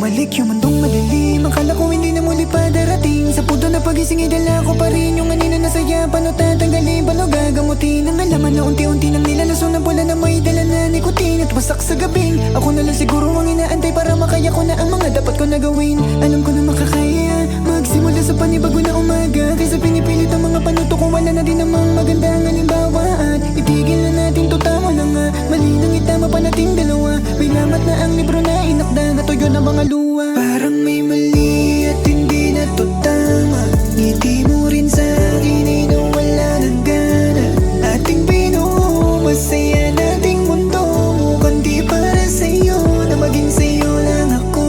bumalik yung mundong madilim. Akala ko hindi na muli pa darating. Sa puto na pagising ay dala ko pa rin yung kanina na saya. Paano tatanggalin, paano gagamutin ang alaman na unti-unti nang nilalaso ng pula na may dala na nikotin at wasak sa gabing. Ako na lang siguro ang inaantay para makaya ko na ang mga dapat ko na gawin. Alam ko na makakaya magsimula sa panibago na umaga, kaysa pinipilit ang mga panuto kung wala na din namang magandang halimbawa. At itigil na natin to, tama na nga. Mali nang itama pa nating dalawa. May lamat na ang libro na inakda, natuyo ng mga luwa. Parang may mali at hindi na to tama. Ngiti mo rin sa akin ay nawala ng gana. Ating binuo, masaya nating mundo. Mukhang di para sa'yo na maging sa'yo lang ako.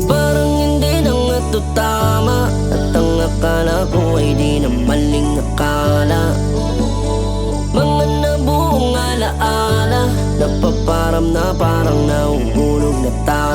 Parang hindi na nga to tama, at ang akala ko ay di na maling akala. Mga nabuong alaala, napaparam na parang nahuhulog na tayo.